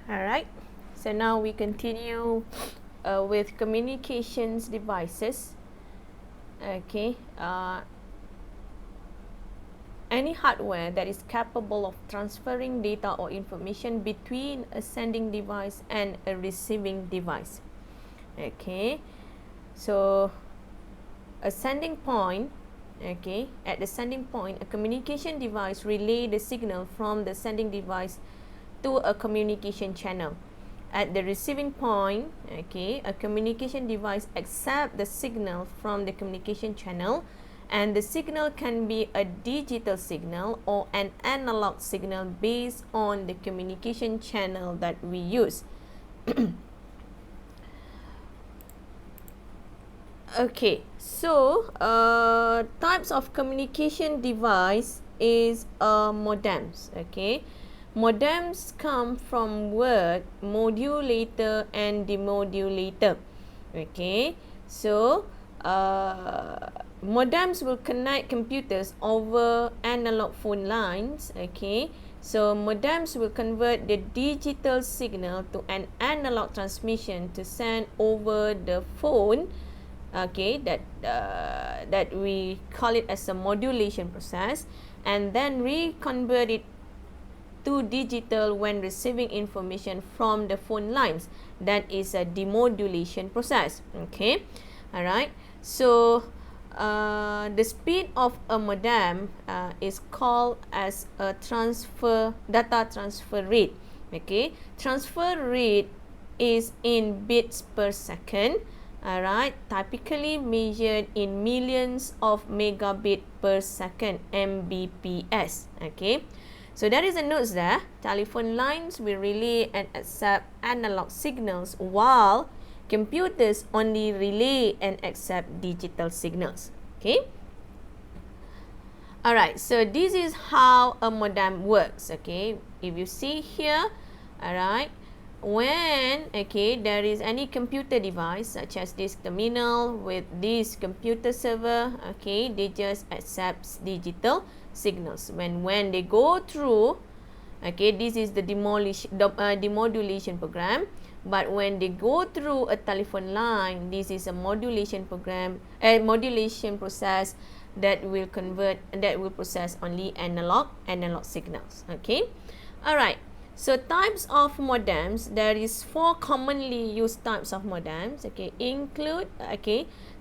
Alright, so now we continue with communications devices. Okay, any hardware that is capable of transferring data or information between a sending device and a receiving device. Okay, so a sending point, okay, at the sending point, a communication device relay the signal from the sending device to a communication channel. At the receiving point, okay, a communication device accepts the signal from the communication channel, and the signal can be a digital signal or an analog signal based on the communication channel that we use. Okay, so types of communication device is modems. Okay, modems come from word modulator and demodulator. Okay, so modems will connect computers over analog phone lines. Okay, so modems will convert the digital signal to an analog transmission to send over the phone. Okay, that we call it as a modulation process, and then reconvert it to digital when receiving information from the phone lines. That is a demodulation process. Okay, all right. So the speed of a modem is called as a data transfer rate. Okay, transfer rate is in bits per second. Alright, typically measured in millions of megabit per second, Mbps. Okay, so there is a note there. Telephone lines will relay and accept analog signals, while computers only relay and accept digital signals. Okay. Alright, so this is how a modem works. Okay, if you see here, alright, when there is any computer device such as this terminal with this computer server, okay, they just accept digital signals. When they go through, okay, this is the demodulation program. But when they go through a telephone line, this is a modulation program, a modulation process that will process only analog signals. Okay, all right. So types of modems, there is 4 commonly used types of modems. Okay, include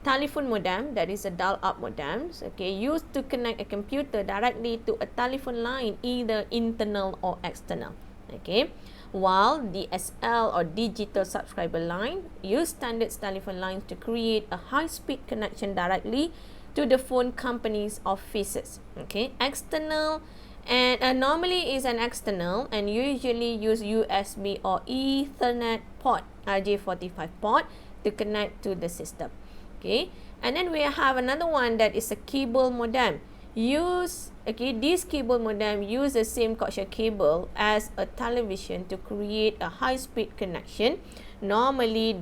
telephone modem, that is a dial-up modems. Okay, used to connect a computer directly to a telephone line, either internal or external. Okay, while DSL or digital subscriber line use standard telephone lines to create a high-speed connection directly to the phone company's offices. Okay, external. And normally is an external and usually use USB or Ethernet port, RJ45 port, to connect to the system. Okay, and then we have another one that is a cable modem. This cable modem use the same coaxial cable as a television to create a high-speed connection. Normally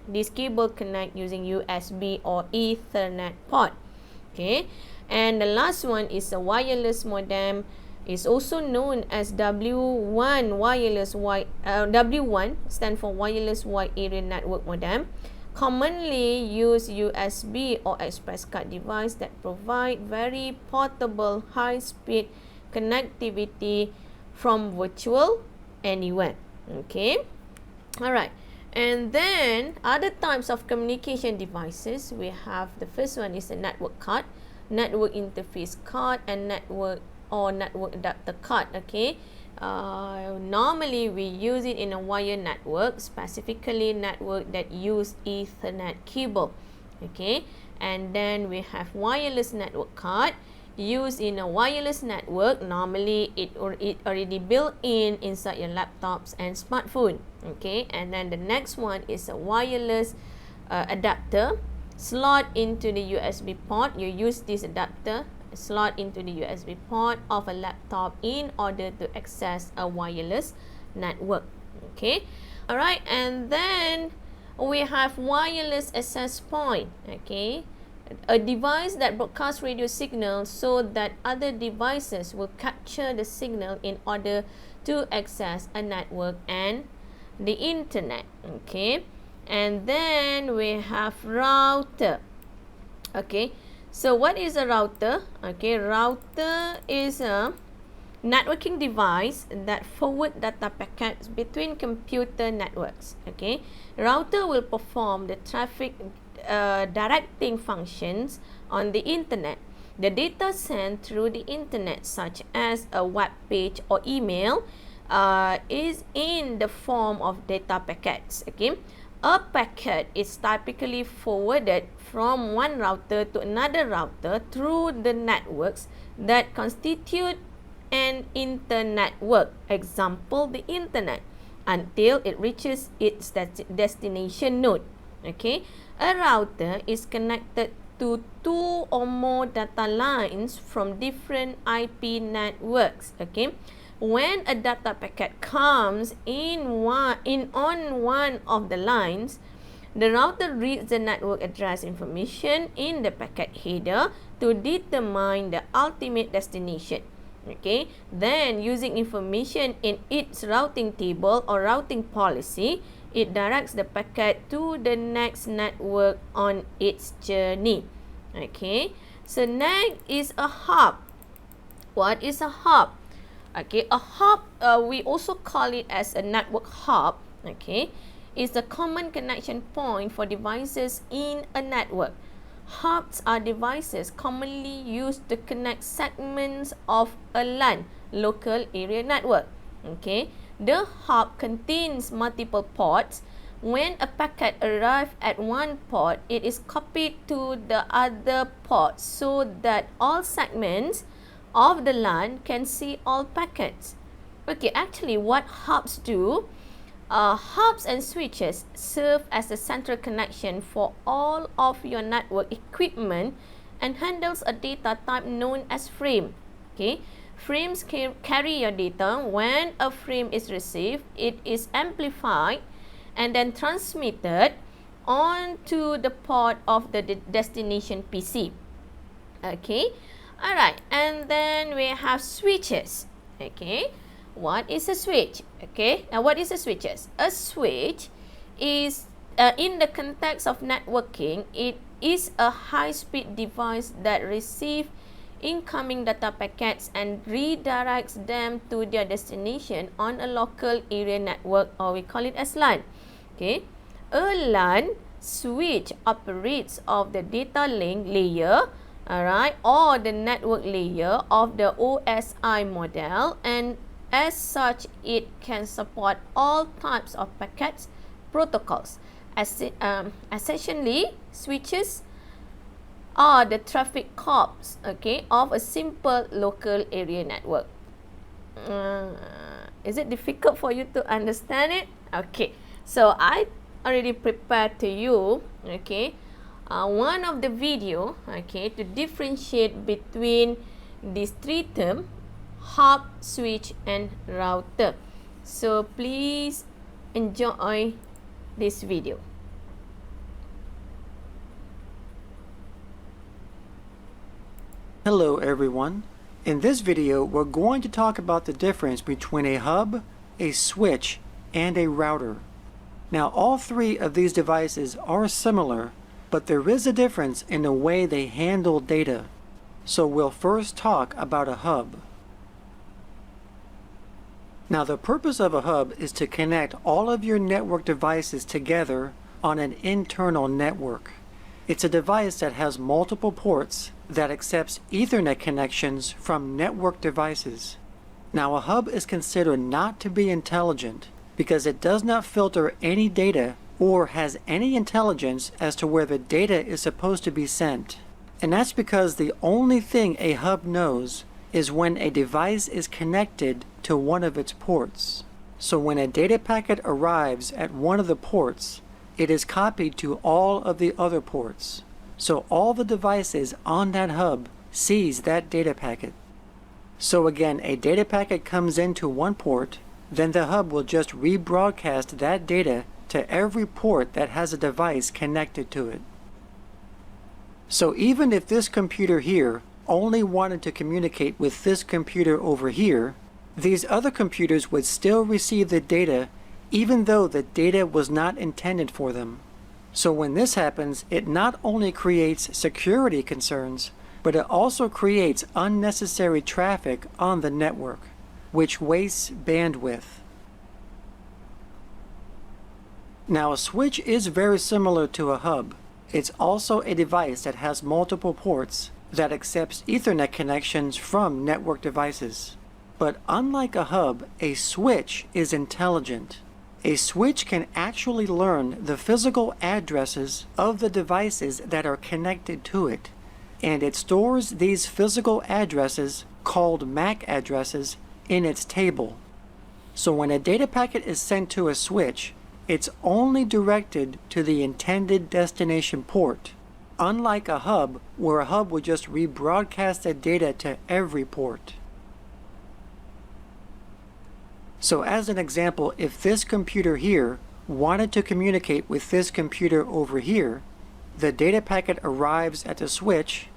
this cable connect using USB or Ethernet port. Okay. And the last one is a wireless modem, is also known as W1 W1 stand for wireless wide area network modem. Commonly use USB or express card device that provide very portable high-speed connectivity from virtual anywhere. Okay, all right. And then other types of communication devices, we have the first one is a network card, network interface card, and network adapter card. Okay, normally we use it in a wire network, specifically network that use Ethernet cable. Okay, and then we have wireless network card, used in a wireless network. Normally it already built inside your laptops and smartphone. Okay, and then the next one is a wireless adapter, slot into the USB port. You use this adapter, slot into the USB port of a laptop in order to access a wireless network. Okay, all right. And then we have wireless access point. Okay, a device that broadcasts radio signals so that other devices will capture the signal in order to access a network and the internet. Okay, and then we have router. Okay, so what is a router? Okay, router is a networking device that forward data packets between computer networks. Okay, router will perform the traffic directing functions on the internet. The data sent through the internet, such as a web page or email, is in the form of data packets. Okay, a packet is typically forwarded from one router to another router through the networks that constitute an internetwork, example the internet, until it reaches its destination node. Okay, a router is connected to two or more data lines from different IP networks. Okay, when a data packet comes in on one of the lines, the router reads the network address information in the packet header to determine the ultimate destination. Okay, then using information in its routing table or routing policy, it directs the packet to the next network on its journey. Okay, so next is a hub. What is a hub? Okay, a hub, we also call it as a network hub. Okay, is a common connection point for devices in a network. Hubs are devices commonly used to connect segments of a LAN, local area network. Okay, the hub contains multiple ports. When a packet arrives at one port, it is copied to the other port so that all segments of the LAN can see all packets. Okay, actually what hubs do, hubs and switches serve as a central connection for all of your network equipment and handles a data type known as frame. Okay, frames carry your data. When a frame is received, it is amplified and then transmitted onto the port of the destination PC. Okay, alright, and then we have switches. Okay, what is a switch? Okay, now what is a switches? A switch is, in the context of networking, it is a high-speed device that receives incoming data packets and redirects them to their destination on a local area network, or we call it as LAN. Okay, a LAN switch operates of the data link layer, alright, or the network layer of the OSI model, and as such, it can support all types of packets protocols. Essentially, switches are the traffic cops, okay, of a simple local area network. Is it difficult for you to understand it? Okay, so I already prepared to you, okay, one of the video, okay, to differentiate between these three terms: hub, switch, and router. So please enjoy this video. Hello everyone. In this video, we're going to talk about the difference between a hub, a switch, and a router. Now, all three of these devices are similar, but there is a difference in the way they handle data. So we'll first talk about a hub. Now, the purpose of a hub is to connect all of your network devices together on an internal network. It's a device that has multiple ports that accepts Ethernet connections from network devices. Now, a hub is considered not to be intelligent because it does not filter any data or has any intelligence as to where the data is supposed to be sent. And that's because the only thing a hub knows is when a device is connected to one of its ports. So when a data packet arrives at one of the ports, it is copied to all of the other ports. So all the devices on that hub sees that data packet. So again, a data packet comes into one port, then the hub will just rebroadcast that data to every port that has a device connected to it. So even if this computer here only wanted to communicate with this computer over here, these other computers would still receive the data even though the data was not intended for them. So when this happens, it not only creates security concerns, but it also creates unnecessary traffic on the network, which wastes bandwidth. Now, a switch is very similar to a hub. It's also a device that has multiple ports that accepts Ethernet connections from network devices. But unlike a hub, a switch is intelligent. A switch can actually learn the physical addresses of the devices that are connected to it, and it stores these physical addresses, called MAC addresses, in its table. So when a data packet is sent to a switch, it's only directed to the intended destination port, unlike a hub where a hub would just rebroadcast the data to every port. So as an example, if this computer here wanted to communicate with this computer over here, the data packet arrives at the switch,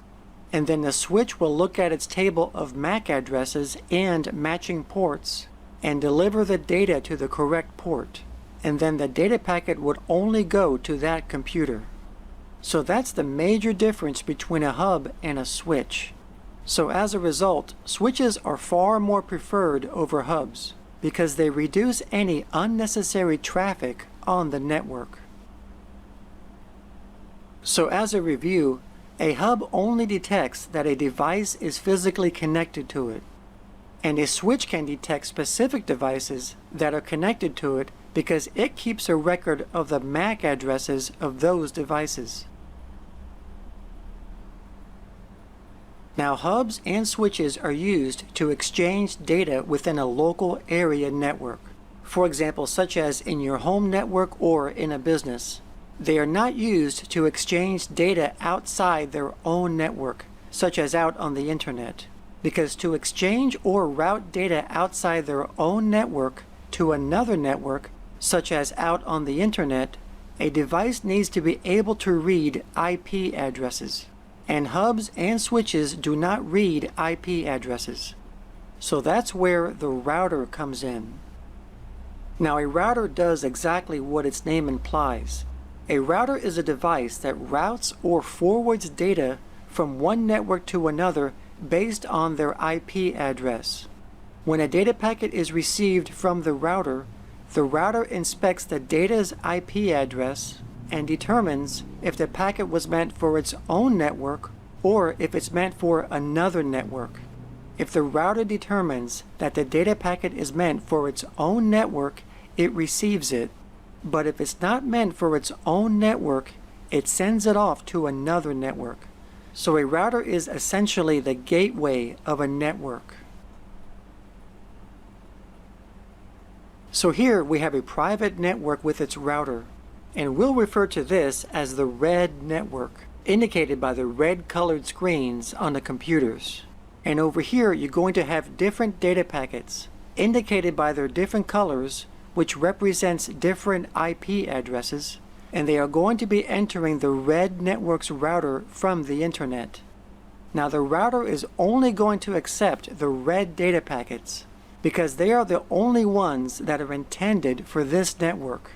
and then the switch will look at its table of MAC addresses and matching ports and deliver the data to the correct port, and then the data packet would only go to that computer. So that's the major difference between a hub and a switch. So as a result, switches are far more preferred over hubs, because they reduce any unnecessary traffic on the network. So as a review, a hub only detects that a device is physically connected to it, and a switch can detect specific devices that are connected to it because it keeps a record of the MAC addresses of those devices. Now, hubs and switches are used to exchange data within a local area network. For example, such as in your home network or in a business. They are not used to exchange data outside their own network, such as out on the internet. Because to exchange or route data outside their own network to another network, such as out on the internet, a device needs to be able to read IP addresses. And hubs and switches do not read IP addresses. So that's where the router comes in. Now, a router does exactly what its name implies. A router is a device that routes or forwards data from one network to another based on their IP address. When a data packet is received from the router inspects the data's IP address and determines if the packet was meant for its own network or if it's meant for another network. If the router determines that the data packet is meant for its own network, it receives it. But if it's not meant for its own network, it sends it off to another network. So a router is essentially the gateway of a network. So here we have a private network with its router, and we'll refer to this as the red network, indicated by the red colored screens on the computers. And over here you're going to have different data packets, indicated by their different colors, which represents different IP addresses, and they are going to be entering the red network's router from the internet. Now the router is only going to accept the red data packets, because they are the only ones that are intended for this network.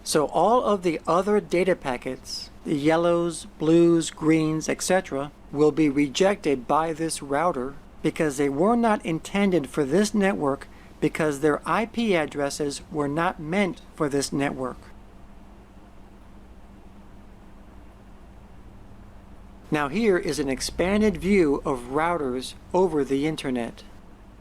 So all of the other data packets, the yellows, blues, greens, etc., will be rejected by this router because they were not intended for this network because their IP addresses were not meant for this network. Now here is an expanded view of routers over the internet.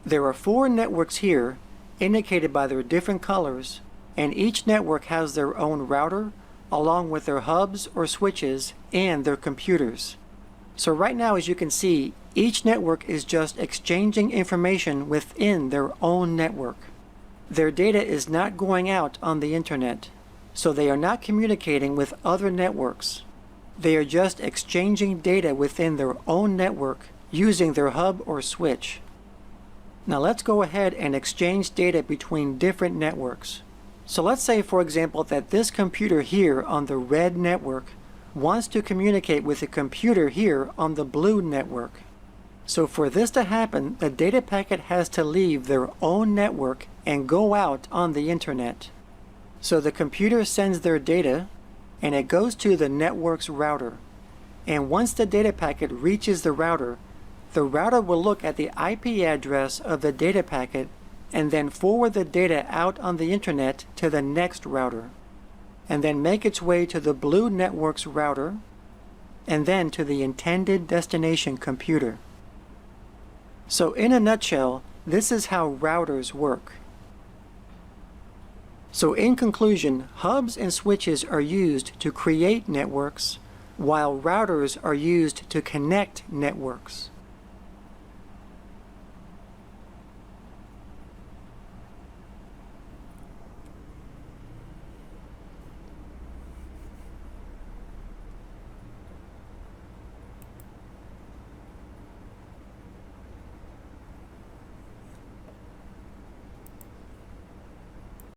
There are 4 networks here, indicated by their different colors, and each network has their own router, along with their hubs or switches and their computers. So right now, as you can see, each network is just exchanging information within their own network. Their data is not going out on the internet, so they are not communicating with other networks. They are just exchanging data within their own network using their hub or switch. Now let's go ahead and exchange data between different networks. So let's say, for example, that this computer here on the red network wants to communicate with a computer here on the blue network. So for this to happen, the data packet has to leave their own network and go out on the internet. So the computer sends their data, and it goes to the network's router. And once the data packet reaches the router will look at the IP address of the data packet and then forward the data out on the internet to the next router, and then make its way to the blue network's router, and then to the intended destination computer. So in a nutshell, this is how routers work. So in conclusion, hubs and switches are used to create networks, while routers are used to connect networks.